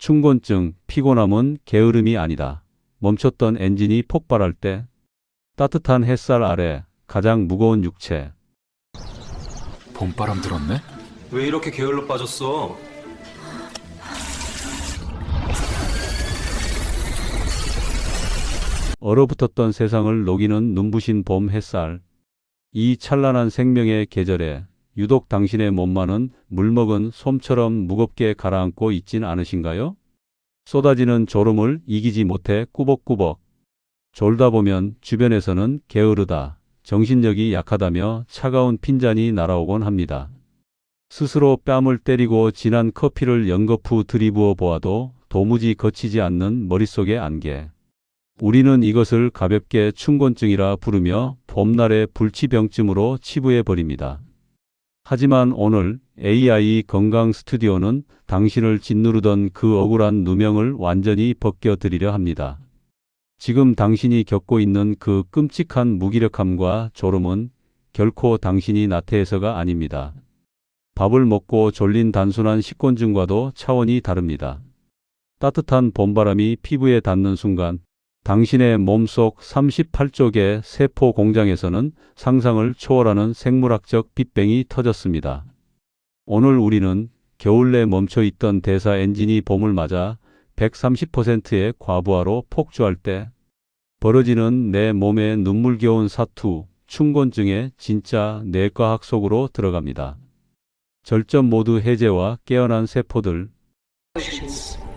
충곤증, 피곤함은 게으름이 아니다. 멈췄던 엔진이 폭발할 때 따뜻한 햇살 아래 가장 무거운 육체. 봄바람 들었네? 왜 이렇게 게을러 빠졌어? 얼어붙었던 세상을 녹이는 눈부신 봄 햇살. 이 찬란한 생명의 계절에 유독 당신의 몸만은 물먹은 솜처럼 무겁게 가라앉고 있진 않으신가요? 쏟아지는 졸음을 이기지 못해 꾸벅꾸벅 졸다 보면 주변에서는 게으르다, 정신력이 약하다며 차가운 핀잔이 날아오곤 합니다. 스스로 뺨을 때리고 진한 커피를 연거푸 들이부어 보아도 도무지 거치지 않는 머릿속의 안개. 우리는 이것을 가볍게 충곤증이라 부르며 봄날의 불치병쯤으로 치부해 버립니다. 하지만 오늘 AI 건강 스튜디오는 당신을 짓누르던 그 억울한 누명을 완전히 벗겨드리려 합니다. 지금 당신이 겪고 있는 그 끔찍한 무기력함과 졸음은 결코 당신이 나태해서가 아닙니다. 밥을 먹고 졸린 단순한 식곤증과도 차원이 다릅니다. 따뜻한 봄바람이 피부에 닿는 순간 당신의 몸속 38조 개 세포 공장에서는 상상을 초월하는 생물학적 빅뱅이 터졌습니다. 오늘 우리는 겨울 내 멈춰있던 대사 엔진이 봄을 맞아 130%의 과부하로 폭주할 때 벌어지는 내 몸의 눈물겨운 사투, 충곤증의 진짜 내과학 속으로 들어갑니다. 절전 모드 해제와 깨어난 세포들.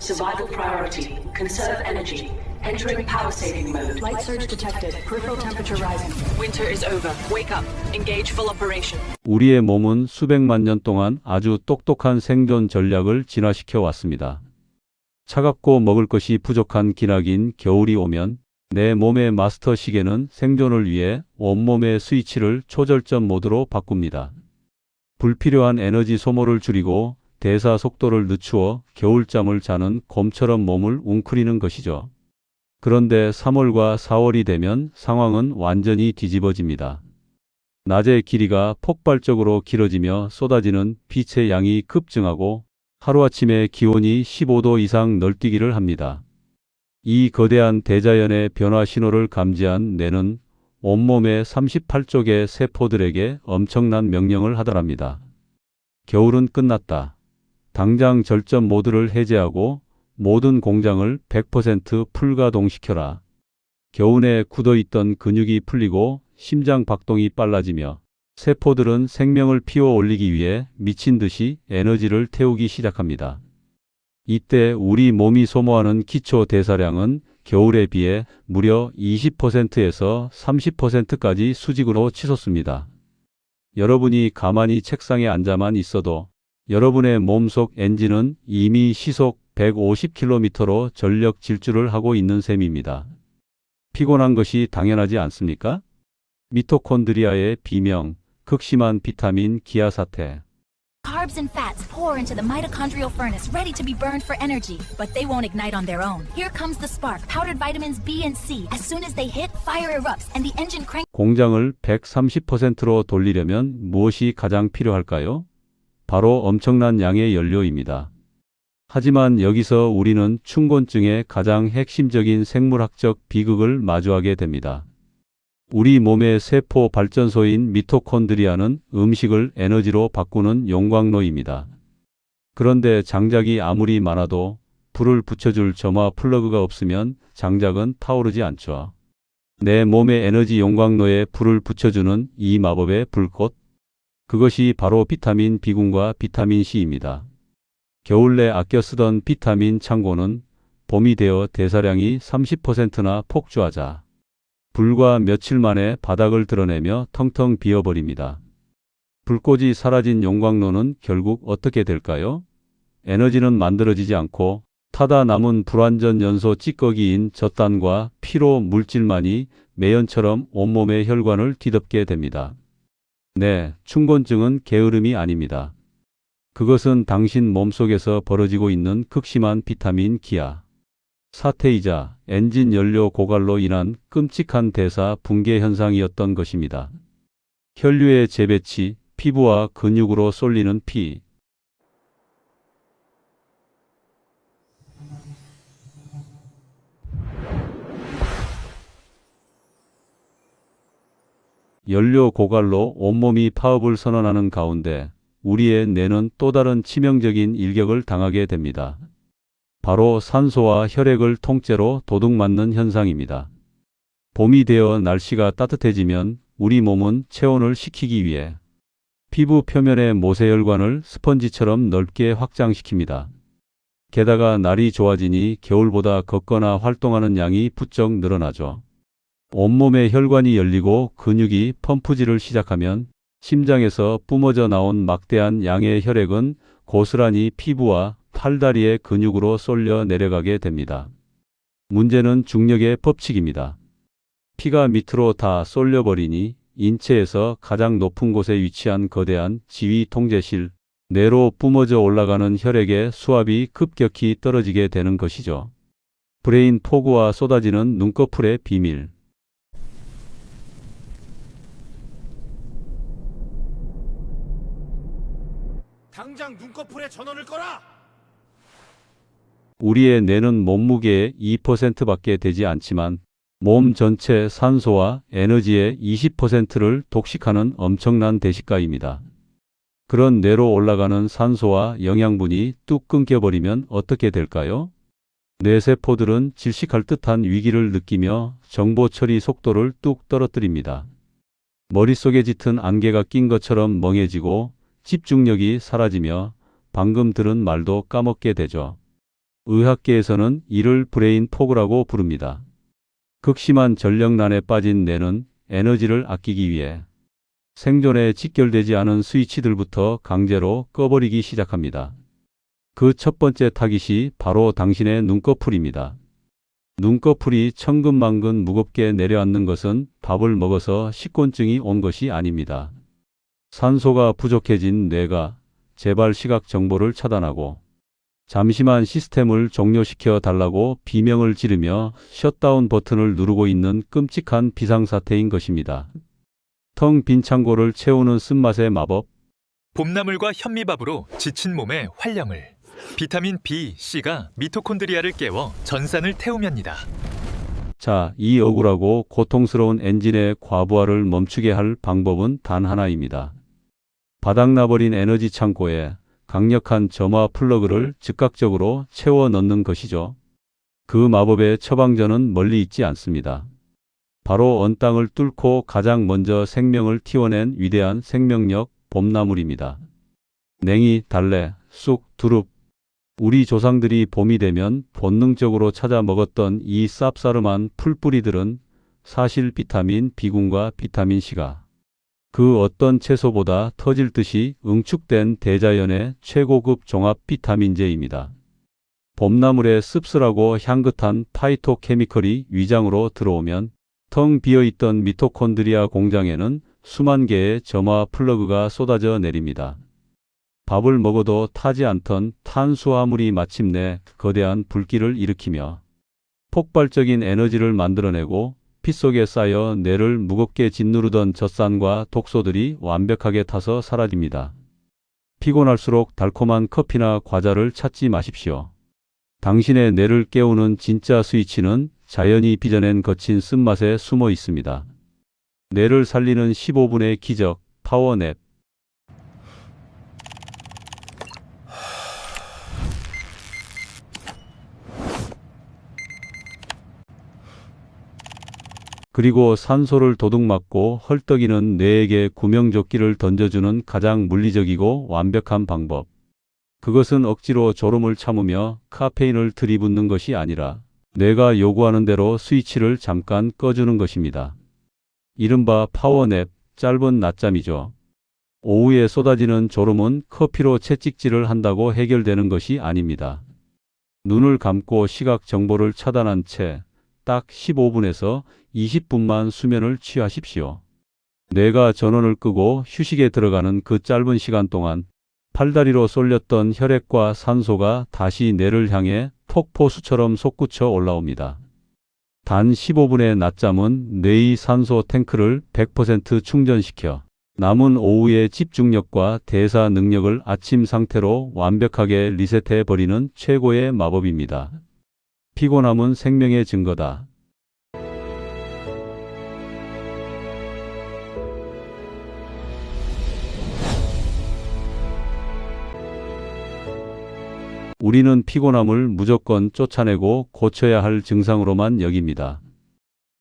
Survival priority. Conserve energy. Entering power saving mode. Light surge detected. Peripheral temperature rising. Winter is over. Wake up. Engage full operation. 우리의 몸은 수백만 년 동안 아주 똑똑한 생존 전략을 진화시켜 왔습니다. 차갑고 먹을 것이 부족한 기나긴 겨울이 오면 내 몸의 마스터 시계는 생존을 위해 온몸의 스위치를 초절전 모드로 바꿉니다. 불필요한 에너지 소모를 줄이고 대사 속도를 늦추어 겨울잠을 자는 곰처럼 몸을 웅크리는 것이죠. 그런데 3월과 4월이 되면 상황은 완전히 뒤집어집니다. 낮의 길이가 폭발적으로 길어지며 쏟아지는 빛의 양이 급증하고 하루아침에 기온이 15도 이상 널뛰기를 합니다. 이 거대한 대자연의 변화 신호를 감지한 뇌는 온몸의 38조 개 세포들에게 엄청난 명령을 하달합니다. 겨울은 끝났다. 당장 절전 모드를 해제하고 모든 공장을 100% 풀가동시켜라. 겨우내 굳어있던 근육이 풀리고 심장 박동이 빨라지며 세포들은 생명을 피워 올리기 위해 미친 듯이 에너지를 태우기 시작합니다. 이때 우리 몸이 소모하는 기초 대사량은 겨울에 비해 무려 20%에서 30%까지 수직으로 치솟습니다. 여러분이 가만히 책상에 앉아만 있어도 여러분의 몸속 엔진은 이미 시속 150km로 전력 질주를 하고 있는 셈입니다. 피곤한 것이 당연하지 않습니까? 미토콘드리아의 비명, 극심한 비타민 기아 사태. Carbs and fats pour into the mitochondrial furnace ready to be burned for energy, but they won't ignite on their own. Here comes the spark, powdered vitamins B and C. As soon as they hit, fire erupts and the engine cranks. 공장을 130%로 돌리려면 무엇이 가장 필요할까요? 바로 엄청난 양의 연료입니다. 하지만 여기서 우리는 충곤증의 가장 핵심적인 생물학적 비극을 마주하게 됩니다. 우리 몸의 세포 발전소인 미토콘드리아는 음식을 에너지로 바꾸는 용광로입니다. 그런데 장작이 아무리 많아도 불을 붙여줄 점화 플러그가 없으면 장작은 타오르지 않죠. 내 몸의 에너지 용광로에 불을 붙여주는 이 마법의 불꽃. 그것이 바로 비타민 B군과 비타민 C입니다. 겨울 내 아껴 쓰던 비타민 창고는 봄이 되어 대사량이 30%나 폭주하자 불과 며칠 만에 바닥을 드러내며 텅텅 비어버립니다. 불꽃이 사라진 용광로는 결국 어떻게 될까요? 에너지는 만들어지지 않고 타다 남은 불완전 연소 찌꺼기인 젖단과 피로 물질만이 매연처럼 온몸의 혈관을 뒤덮게 됩니다. 네, 충곤증은 게으름이 아닙니다. 그것은 당신 몸속에서 벌어지고 있는 극심한 비타민 기아 사태이자 엔진 연료 고갈로 인한 끔찍한 대사 붕괴 현상이었던 것입니다. 혈류의 재배치, 피부와 근육으로 쏠리는 피. 연료 고갈로 온몸이 파업을 선언하는 가운데 우리의 뇌는 또 다른 치명적인 일격을 당하게 됩니다. 바로 산소와 혈액을 통째로 도둑맞는 현상입니다. 봄이 되어 날씨가 따뜻해지면 우리 몸은 체온을 식히기 위해 피부 표면의 모세혈관을 스펀지처럼 넓게 확장시킵니다. 게다가 날이 좋아지니 겨울보다 걷거나 활동하는 양이 부쩍 늘어나죠. 온몸의 혈관이 열리고 근육이 펌프질을 시작하면 심장에서 뿜어져 나온 막대한 양의 혈액은 고스란히 피부와 팔다리의 근육으로 쏠려 내려가게 됩니다. 문제는 중력의 법칙입니다. 피가 밑으로 다 쏠려버리니 인체에서 가장 높은 곳에 위치한 거대한 지휘 통제실, 뇌로 뿜어져 올라가는 혈액의 수압이 급격히 떨어지게 되는 것이죠. 브레인 포그와 쏟아지는 눈꺼풀의 비밀. 당장 눈꺼풀에 전원을 꺼라! 우리의 뇌는 몸무게의 2%밖에 되지 않지만 몸 전체 산소와 에너지의 20%를 독식하는 엄청난 대식가입니다. 그런 뇌로 올라가는 산소와 영양분이 뚝 끊겨버리면 어떻게 될까요? 뇌세포들은 질식할 듯한 위기를 느끼며 정보 처리 속도를 뚝 떨어뜨립니다. 머릿속에 짙은 안개가 낀 것처럼 멍해지고 집중력이 사라지며 방금 들은 말도 까먹게 되죠. 의학계에서는 이를 브레인 포그라고 부릅니다. 극심한 전력난에 빠진 뇌는 에너지를 아끼기 위해 생존에 직결되지 않은 스위치들부터 강제로 꺼버리기 시작합니다. 그 첫 번째 타깃이 바로 당신의 눈꺼풀입니다. 눈꺼풀이 천근만근 무겁게 내려앉는 것은 밥을 먹어서 식곤증이 온 것이 아닙니다. 산소가 부족해진 뇌가 제발 시각 정보를 차단하고 잠시만 시스템을 종료시켜 달라고 비명을 지르며 셧다운 버튼을 누르고 있는 끔찍한 비상사태인 것입니다. 텅 빈 창고를 채우는 쓴맛의 마법. 봄나물과 현미밥으로 지친 몸의 활력을. 비타민 B, C가 미토콘드리아를 깨워 전산을 태우렵니다. 자, 이 억울하고 고통스러운 엔진의 과부하를 멈추게 할 방법은 단 하나입니다. 바닥나버린 에너지 창고에 강력한 점화 플러그를 즉각적으로 채워 넣는 것이죠. 그 마법의 처방전은 멀리 있지 않습니다. 바로 언 땅을 뚫고 가장 먼저 생명을 틔워낸 위대한 생명력 봄나물입니다. 냉이, 달래, 쑥, 두릅. 우리 조상들이 봄이 되면 본능적으로 찾아 먹었던 이 쌉싸름한 풀뿌리들은 사실 비타민 B군과 비타민 C가 그 어떤 채소보다 터질 듯이 응축된 대자연의 최고급 종합 비타민제입니다. 봄나물의 씁쓸하고 향긋한 파이토케미컬이 위장으로 들어오면 텅 비어있던 미토콘드리아 공장에는 수만 개의 점화 플러그가 쏟아져 내립니다. 밥을 먹어도 타지 않던 탄수화물이 마침내 거대한 불길을 일으키며 폭발적인 에너지를 만들어내고 피 속에 쌓여 뇌를 무겁게 짓누르던 젖산과 독소들이 완벽하게 타서 사라집니다. 피곤할수록 달콤한 커피나 과자를 찾지 마십시오. 당신의 뇌를 깨우는 진짜 스위치는 자연이 빚어낸 거친 쓴맛에 숨어 있습니다. 뇌를 살리는 15분의 기적, 파워냅. 그리고 산소를 도둑맞고 헐떡이는 뇌에게 구명조끼를 던져주는 가장 물리적이고 완벽한 방법. 그것은 억지로 졸음을 참으며 카페인을 들이붓는 것이 아니라 뇌가 요구하는 대로 스위치를 잠깐 꺼주는 것입니다. 이른바 파워냅, 짧은 낮잠이죠. 오후에 쏟아지는 졸음은 커피로 채찍질을 한다고 해결되는 것이 아닙니다. 눈을 감고 시각 정보를 차단한 채 딱 15분에서 20분만 수면을 취하십시오. 뇌가 전원을 끄고 휴식에 들어가는 그 짧은 시간 동안 팔다리로 쏠렸던 혈액과 산소가 다시 뇌를 향해 폭포수처럼 솟구쳐 올라옵니다. 단 15분의 낮잠은 뇌의 산소 탱크를 100% 충전시켜 남은 오후의 집중력과 대사 능력을 아침 상태로 완벽하게 리셋해버리는 최고의 마법입니다. 피곤함은 생명의 증거다. 우리는 피곤함을 무조건 쫓아내고 고쳐야 할 증상으로만 여깁니다.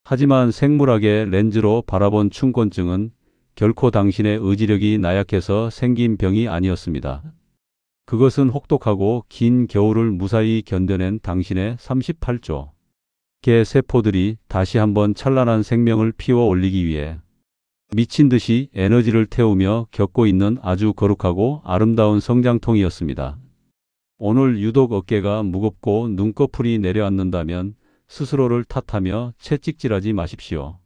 하지만 생물학의 렌즈로 바라본 춘곤증은 결코 당신의 의지력이 나약해서 생긴 병이 아니었습니다. 그것은 혹독하고 긴 겨울을 무사히 견뎌낸 당신의 38조 개 세포들이 다시 한번 찬란한 생명을 피워 올리기 위해 미친 듯이 에너지를 태우며 겪고 있는 아주 거룩하고 아름다운 성장통이었습니다. 오늘 유독 어깨가 무겁고 눈꺼풀이 내려앉는다면 스스로를 탓하며 채찍질하지 마십시오.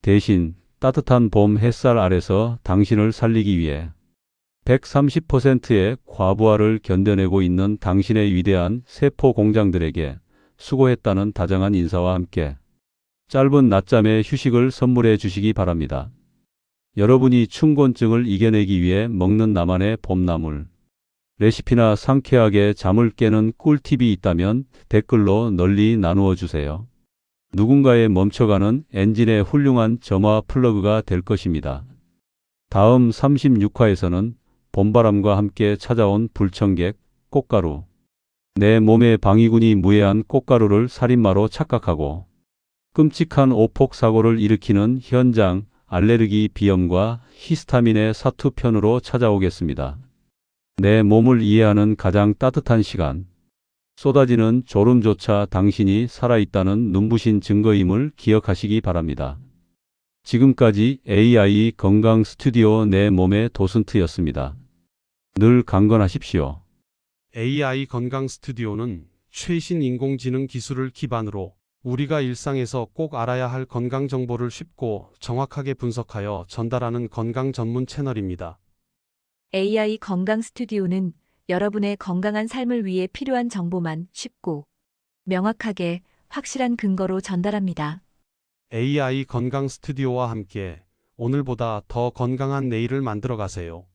대신 따뜻한 봄 햇살 아래서 당신을 살리기 위해 130%의 과부하를 견뎌내고 있는 당신의 위대한 세포 공장들에게 수고했다는 다정한 인사와 함께 짧은 낮잠의 휴식을 선물해 주시기 바랍니다. 여러분이 춘곤증을 이겨내기 위해 먹는 나만의 봄나물 레시피나 상쾌하게 잠을 깨는 꿀팁이 있다면 댓글로 널리 나누어 주세요. 누군가의 멈춰가는 엔진의 훌륭한 점화 플러그가 될 것입니다. 다음 36화에서는 봄바람과 함께 찾아온 불청객 꽃가루. 내 몸에 방위군이 무해한 꽃가루를 살인마로 착각하고 끔찍한 오폭 사고를 일으키는 현장 알레르기 비염과 히스타민의 사투 편으로 찾아오겠습니다. 내 몸을 이해하는 가장 따뜻한 시간. 쏟아지는 졸음조차 당신이 살아있다는 눈부신 증거임을 기억하시기 바랍니다. 지금까지 AI 건강 스튜디오 내 몸의 도슨트였습니다. 늘 강건하십시오. AI 건강 스튜디오는 최신 인공지능 기술을 기반으로 우리가 일상에서 꼭 알아야 할 건강 정보를 쉽고 정확하게 분석하여 전달하는 건강 전문 채널입니다. AI 건강 스튜디오는 여러분의 건강한 삶을 위해 필요한 정보만 쉽고 명확하게 확실한 근거로 전달합니다. AI 건강 스튜디오와 함께 오늘보다 더 건강한 내일을 만들어 가세요.